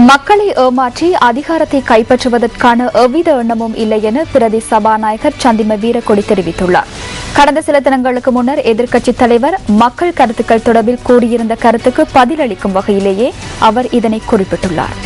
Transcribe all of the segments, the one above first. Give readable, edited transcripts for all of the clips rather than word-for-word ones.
மக்களை ஏமாற்றி அதிகாரத்தை கைப்பற்றுவதற்கான எவ்வித எண்ணமும் இல்லை என பிரதி சபாநாயகர் சந்திம வீரக்கொடி தெரிவித்துள்ளார். கடந்த சில தினங்களுக்கு முன்னர் எதிர்க்கட்சித் தலைவர் மக்கள் கருத்துக்கள் தொடர்பில் கூறியிருந்த கருத்துக்கு பதிலளிக்கும் வகையிலேயே அவர் இதனை குறிப்பிட்டுள்ளார்.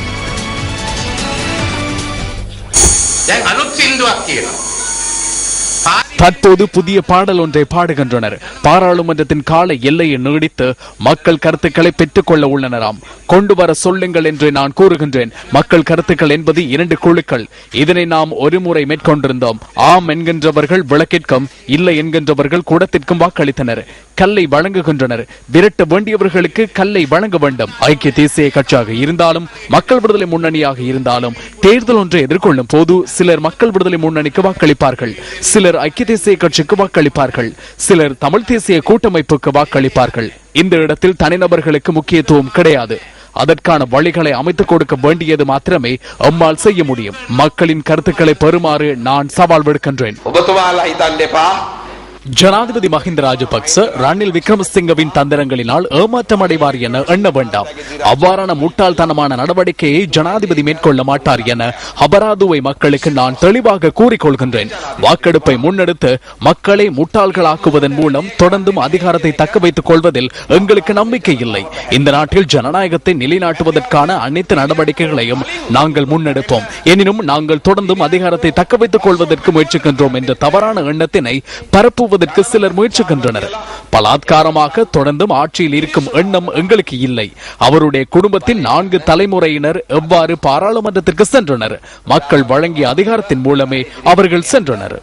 தற்போது புதிய பாடல் ஒன்றை பாடுகின்றனர். பாராளுமன்றத்தின் கால எல்லையை நீடித்து மக்கள் கருத்துக்களை பெற்றுக் கொள்ள உள்ளனராம். கொண்டு வர சொல்லுங்கள் என்று நான் கூறுகின்றேன். மக்கள் கருத்துக்கள் என்பது 2 குழுக்கள். இதனை நாம் ஒரு முறை மேற்கொண்டிருந்தோம். ஆம் என்கின்றவர்கள் விளக்கிற்கும், இல்லை என்கின்றவர்கள் கூடத்திற்கும் வாக்களித்தனர். கல்லை வழங்குகின்றனர். விரட்ட வேண்டியவர்களுக்கு கல்லை வழங்க வேண்டும். ஐக்கிய தேசிய கட்சியாக இருந்தாலும் மக்கள் விடுதலை முன்னணியாக இருந்தாலும் தேர்தல் ஒன்றை எதிர்கொள்ளும் போது சிலர் மக்கள் விடுதலை முன்னணிக்கு வாக்களிப்பார்கள், சிலர் ஐக்கிய தேசிய கட்சிக்கு வாக்களிப்பார்கள், சிலர் தமிழ் தேசிய கூட்டமைப்புக்கு வாக்களிப்பார்கள். இந்த இடத்தில் தனிநபர்களுக்கு முக்கியத்துவம் கிடையாது. அதற்கான வழிகளை அமைத்துக் கொடுக்க வேண்டியது மாத்திரமே அம்மால் செய்ய முடியும். மக்களின் கருத்துக்களை பெறுமாறு நான் சவால் விடுக்கின்றேன். ஜனாதிபதி மஹிந்த ராஜபக்ச ரணில் விக்ரமசிங்கவின் தந்திரங்களினால் ஏமாற்றம் அடைவார் என எண்ண வேண்டாம். அவ்வாறான முட்டாள்தனமான நடவடிக்கையை ஜனாதிபதி மேற்கொள்ள மாட்டார் என அபராதுவை மக்களுக்கு நான் தெளிவாக கூறிக்கொள்கின்றேன். வாக்கெடுப்பை முன்னெடுத்து மக்களை முட்டாள்களாக்குவதன் மூலம் தொடர்ந்தும் அதிகாரத்தை தக்க வைத்துக் கொள்வதில் எங்களுக்கு நம்பிக்கை இல்லை. இந்த நாட்டில் ஜனநாயகத்தை நிலைநாட்டுவதற்கான அனைத்து நடவடிக்கைகளையும் நாங்கள் முன்னெடுப்போம். எனினும் நாங்கள் தொடர்ந்தும் அதிகாரத்தை தக்க வைத்துக் கொள்வதற்கு முயற்சிக்கின்றோம் என்ற தவறான எண்ணத்தினை பரப்பு சிலர் முயற்சிக்கின்றனர். பலாத்காரமாக தொடர்ந்தும் ஆட்சியில் இருக்கும் எண்ணம் எங்களுக்கு இல்லை. அவருடைய குடும்பத்தின் 4 தலைமுறையினர் எவ்வாறு பாராளுமன்றத்திற்கு சென்றனர்? மக்கள் வழங்கிய அதிகாரத்தின் மூலமே அவர்கள் சென்றனர்.